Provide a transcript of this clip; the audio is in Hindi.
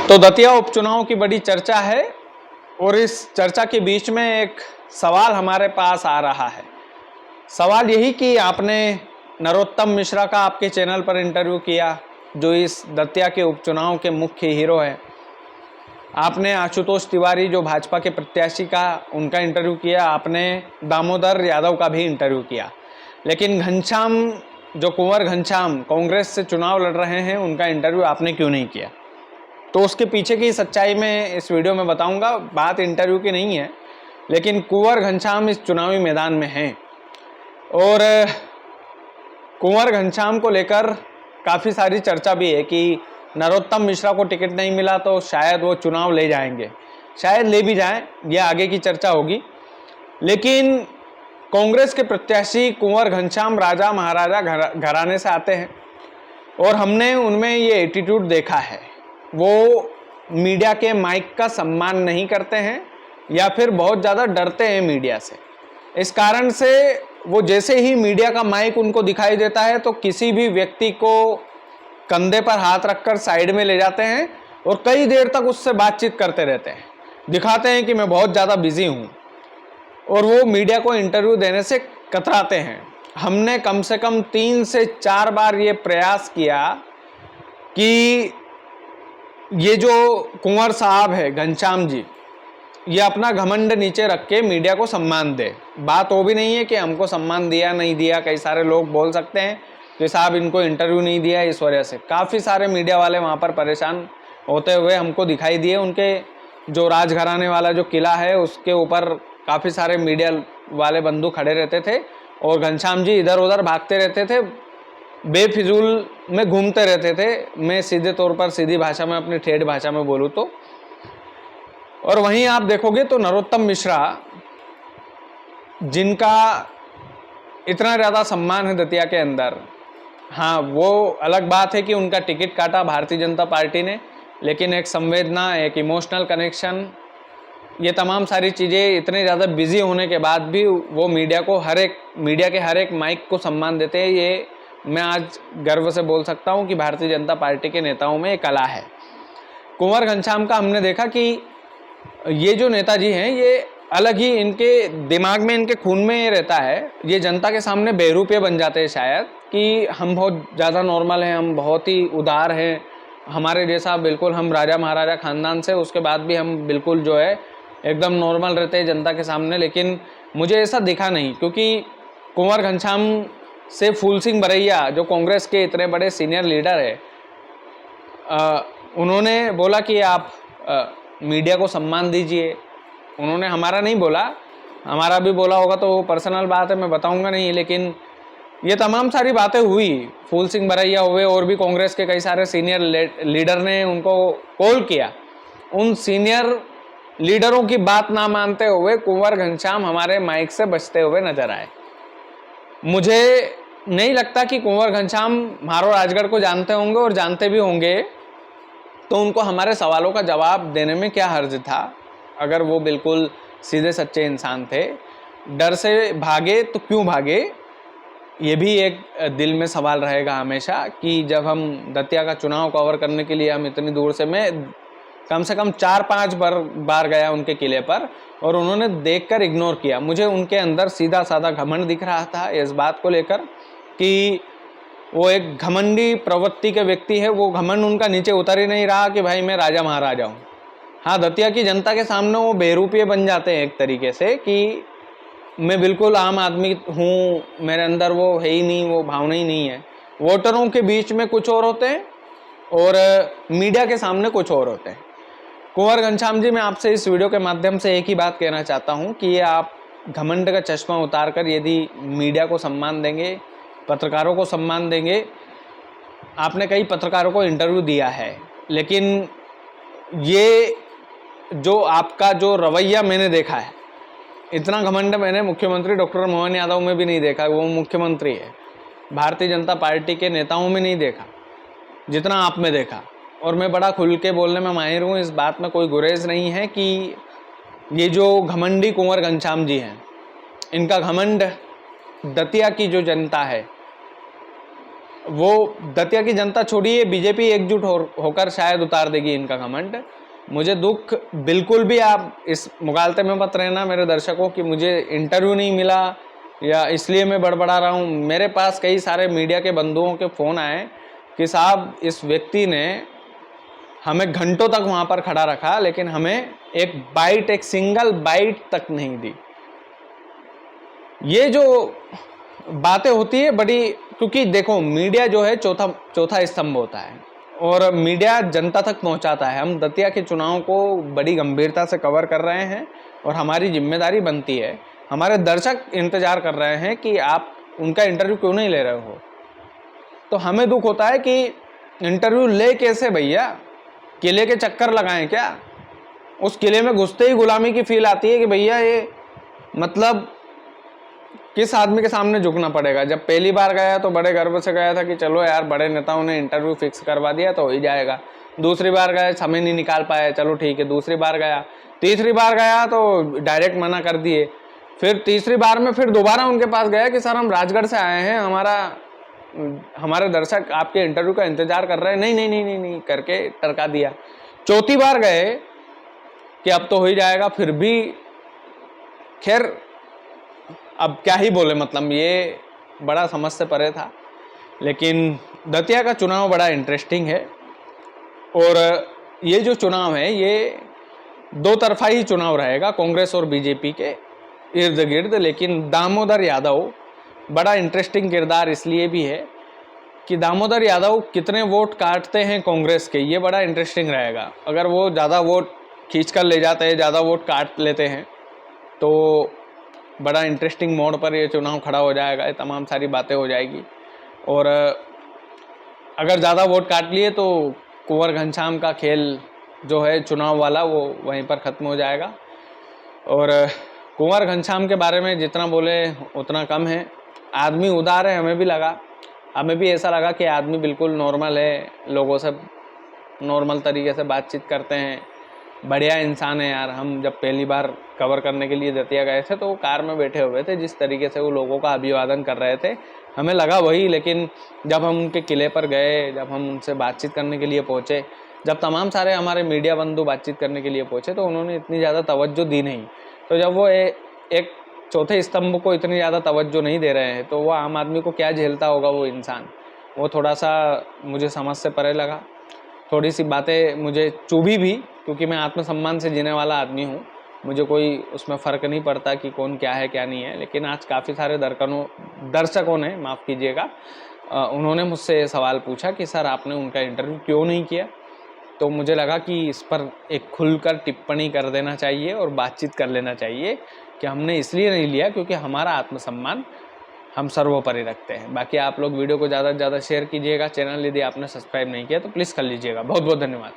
तो दतिया उपचुनाव की बड़ी चर्चा है और इस चर्चा के बीच में एक सवाल हमारे पास आ रहा है। सवाल यही कि आपने नरोत्तम मिश्रा का आपके चैनल पर इंटरव्यू किया, जो इस दतिया के उपचुनाव के मुख्य हीरो हैं। आपने आशुतोष तिवारी जो भाजपा के प्रत्याशी का उनका इंटरव्यू किया, आपने दामोदर यादव का भी इंटरव्यू किया, लेकिन घनश्याम जो कुंवर घनश्याम कांग्रेस से चुनाव लड़ रहे हैं उनका इंटरव्यू आपने क्यों नहीं किया? तो उसके पीछे की सच्चाई मैं इस वीडियो में बताऊंगा। बात इंटरव्यू की नहीं है, लेकिन कुंवर घनश्याम इस चुनावी मैदान में हैं और कुंवर घनश्याम को लेकर काफ़ी सारी चर्चा भी है कि नरोत्तम मिश्रा को टिकट नहीं मिला तो शायद वो चुनाव ले जाएंगे, शायद ले भी जाएं, ये आगे की चर्चा होगी। लेकिन कांग्रेस के प्रत्याशी कुंवर घनश्याम राजा महाराजा घराने से आते हैं और हमने उनमें ये एटीट्यूड देखा है। वो मीडिया के माइक का सम्मान नहीं करते हैं या फिर बहुत ज़्यादा डरते हैं मीडिया से। इस कारण से वो जैसे ही मीडिया का माइक उनको दिखाई देता है तो किसी भी व्यक्ति को कंधे पर हाथ रखकर साइड में ले जाते हैं और कई देर तक उससे बातचीत करते रहते हैं, दिखाते हैं कि मैं बहुत ज़्यादा बिजी हूँ, और वो मीडिया को इंटरव्यू देने से कतराते हैं। हमने कम से कम 3 से 4 बार ये प्रयास किया कि ये जो कुंवर साहब है घनश्याम जी, ये अपना घमंड नीचे रख के मीडिया को सम्मान दे। बात वो भी नहीं है कि हमको सम्मान दिया नहीं दिया, कई सारे लोग बोल सकते हैं कि साहब इनको इंटरव्यू नहीं दिया, इस वजह से काफ़ी सारे मीडिया वाले वहाँ पर परेशान होते हुए हमको दिखाई दिए। उनके जो राजघराने वाला जो किला है उसके ऊपर काफ़ी सारे मीडिया वाले बंधु खड़े रहते थे और घनश्याम जी इधर उधर भागते रहते थे, बेफिजूल में घूमते रहते थे। मैं सीधे तौर पर सीधी भाषा में, अपनी ठेठ भाषा में बोलूँ तो। और वहीं आप देखोगे तो नरोत्तम मिश्रा, जिनका इतना ज़्यादा सम्मान है दतिया के अंदर, हाँ वो अलग बात है कि उनका टिकट काटा भारतीय जनता पार्टी ने, लेकिन एक संवेदना, एक इमोशनल कनेक्शन, ये तमाम सारी चीज़ें इतने ज़्यादा बिजी होने के बाद भी वो मीडिया के हर एक माइक को सम्मान देते हैं। ये मैं आज गर्व से बोल सकता हूँ कि भारतीय जनता पार्टी के नेताओं में एक कला है। कुंवर घनश्याम का हमने देखा कि ये जो नेताजी हैं, ये अलग ही इनके दिमाग में, इनके खून में ये रहता है। ये जनता के सामने बेरूपे बन जाते हैं शायद, कि हम बहुत ज़्यादा नॉर्मल हैं, हम बहुत ही उदार हैं, हमारे जैसा बिल्कुल, हम राजा महाराजा ख़ानदान से, उसके बाद भी हम बिल्कुल जो है एकदम नॉर्मल रहते हैं जनता के सामने। लेकिन मुझे ऐसा दिखा नहीं, क्योंकि कुंवर घनश्याम से फूल सिंह बरैया जो कांग्रेस के इतने बड़े सीनियर लीडर है, उन्होंने बोला कि आप मीडिया को सम्मान दीजिए। उन्होंने हमारा नहीं बोला, हमारा भी बोला होगा तो वो पर्सनल बात है, मैं बताऊंगा नहीं। लेकिन ये तमाम सारी बातें हुई, फूल सिंह बरैया हुए और भी कांग्रेस के कई सारे सीनियर लीडर ने उनको कॉल किया। उन सीनियर लीडरों की बात ना मानते हुए कुंवर घनश्याम हमारे माइक से बचते हुए नजर आए। मुझे नहीं लगता कि कुंवर घनश्याम मारो राजगढ़ को जानते होंगे, और जानते भी होंगे तो उनको हमारे सवालों का जवाब देने में क्या हर्ज था, अगर वो बिल्कुल सीधे सच्चे इंसान थे। डर से भागे तो क्यों भागे, ये भी एक दिल में सवाल रहेगा हमेशा, कि जब हम दतिया का चुनाव कवर करने के लिए हम इतनी दूर से, मैं कम से कम 4-5 बार गया उनके किले पर, और उन्होंने देखकर इग्नोर किया। मुझे उनके अंदर सीधा साधा घमंड दिख रहा था इस बात को लेकर कि वो एक घमंडी प्रवृत्ति के व्यक्ति है। वो घमंड उनका नीचे उतर ही नहीं रहा कि भाई मैं राजा महाराजा हूँ। हाँ, दतिया की जनता के सामने वो बेरूपये बन जाते हैं एक तरीके से, कि मैं बिल्कुल आम आदमी हूँ, मेरे अंदर वो है ही नहीं, वो भावना ही नहीं है। वोटरों के बीच में कुछ और होते हैं और मीडिया के सामने कुछ और होते हैं। कुंवर घनश्याम जी, मैं आपसे इस वीडियो के माध्यम से एक ही बात कहना चाहता हूँ कि आप घमंड का चश्मा उतारकर यदि मीडिया को सम्मान देंगे, पत्रकारों को सम्मान देंगे, आपने कई पत्रकारों को इंटरव्यू दिया है, लेकिन ये जो आपका जो रवैया मैंने देखा है, इतना घमंड मैंने मुख्यमंत्री डॉक्टर मोहन यादव में भी नहीं देखा, वो मुख्यमंत्री है, भारतीय जनता पार्टी के नेताओं में नहीं देखा जितना आप में देखा। और मैं बड़ा खुल के बोलने में माहिर हूँ, इस बात में कोई गुरेज नहीं है कि ये जो घमंडी कुंवर घनश्याम जी हैं, इनका घमंड दतिया की जो जनता है वो दतिया की जनता छोड़िए, बीजेपी एकजुट होकर शायद उतार देगी इनका घमंड। मुझे दुख बिल्कुल भी, आप इस मुगालते में मत रहना मेरे दर्शकों कि मुझे इंटरव्यू नहीं मिला या इसलिए मैं बड़बड़ा रहा हूँ। मेरे पास कई सारे मीडिया के बंधुओं के फ़ोन आए कि साहब इस व्यक्ति ने हमें घंटों तक वहाँ पर खड़ा रखा, लेकिन हमें एक सिंगल बाइट तक नहीं दी। ये जो बातें होती है बड़ी, क्योंकि देखो मीडिया जो है चौथा स्तंभ होता है और मीडिया जनता तक पहुंचाता है। हम दतिया के चुनाव को बड़ी गंभीरता से कवर कर रहे हैं और हमारी जिम्मेदारी बनती है। हमारे दर्शक इंतजार कर रहे हैं कि आप उनका इंटरव्यू क्यों नहीं ले रहे हो। तो हमें दुख होता है कि इंटरव्यू ले कैसे भैया, किले के चक्कर लगाएं क्या? उस किले में घुसते ही गुलामी की फील आती है कि भैया ये मतलब किस आदमी के सामने झुकना पड़ेगा। जब पहली बार गया तो बड़े गर्व से गया था कि चलो यार बड़े नेताओं ने इंटरव्यू फिक्स करवा दिया तो हो ही जाएगा। दूसरी बार गए, समय नहीं निकाल पाए, चलो ठीक है। दूसरी बार गया, तीसरी बार गया तो डायरेक्ट मना कर दिए। फिर तीसरी बार में फिर दोबारा उनके पास गया कि सर हम राजगढ़ से आए हैं, हमारे दर्शक आपके इंटरव्यू का इंतजार कर रहे हैं। नहीं नहीं नहीं नहीं नहीं करके टरका दिया। चौथी बार गए कि अब तो हो ही जाएगा, फिर भी खैर अब क्या ही बोले, मतलब ये बड़ा समझ से परे था। लेकिन दतिया का चुनाव बड़ा इंटरेस्टिंग है और ये जो चुनाव है ये दो तरफा ही चुनाव रहेगा, कांग्रेस और बीजेपी के इर्द गिर्द। लेकिन दामोदर यादव बड़ा इंटरेस्टिंग किरदार इसलिए भी है कि दामोदर यादव कितने वोट काटते हैं कांग्रेस के, ये बड़ा इंटरेस्टिंग रहेगा। अगर वो ज़्यादा वोट खींच कर ले जाते हैं, ज़्यादा वोट काट लेते हैं, तो बड़ा इंटरेस्टिंग मोड़ पर ये चुनाव खड़ा हो जाएगा, ये तमाम सारी बातें हो जाएगी। और अगर ज़्यादा वोट काट लिए तो कुंवर घनश्याम का खेल जो है चुनाव वाला वो वहीं पर ख़त्म हो जाएगा। और कुंवर घनश्याम के बारे में जितना बोले उतना कम है। आदमी उदार है, हमें भी ऐसा लगा कि आदमी बिल्कुल नॉर्मल है, लोगों से नॉर्मल तरीके से बातचीत करते हैं, बढ़िया इंसान है यार। हम जब पहली बार कवर करने के लिए दतिया गए थे तो वो कार में बैठे हुए थे, जिस तरीके से वो लोगों का अभिवादन कर रहे थे हमें लगा वही। लेकिन जब हम उनके किले पर गए, जब हम उनसे बातचीत करने के लिए पहुँचे, जब तमाम सारे हमारे मीडिया बंधु बातचीत करने के लिए पहुँचे तो उन्होंने इतनी ज़्यादा तवज्जो दी नहीं। तो जब वो एक चौथे स्तंभ को इतनी ज़्यादा तवज्जो नहीं दे रहे हैं तो वो आम आदमी को क्या झेलता होगा वो इंसान। वो थोड़ा सा मुझे समझ से परे लगा। थोड़ी सी बातें मुझे चुभी भी, क्योंकि मैं आत्मसम्मान से जीने वाला आदमी हूँ, मुझे कोई उसमें फ़र्क नहीं पड़ता कि कौन क्या है क्या नहीं है। लेकिन आज काफ़ी सारे दर्शकों ने, माफ़ कीजिएगा, उन्होंने मुझसे ये सवाल पूछा कि सर आपने उनका इंटरव्यू क्यों नहीं किया। तो मुझे लगा कि इस पर एक खुलकर टिप्पणी कर देना चाहिए और बातचीत कर लेना चाहिए कि हमने इसलिए नहीं लिया क्योंकि हमारा आत्मसम्मान हम सर्वोपरि रखते हैं। बाकी आप लोग वीडियो को ज़्यादा से ज़्यादा शेयर कीजिएगा। चैनल यदि आपने सब्सक्राइब नहीं किया तो प्लीज़ कर लीजिएगा। बहुत बहुत धन्यवाद।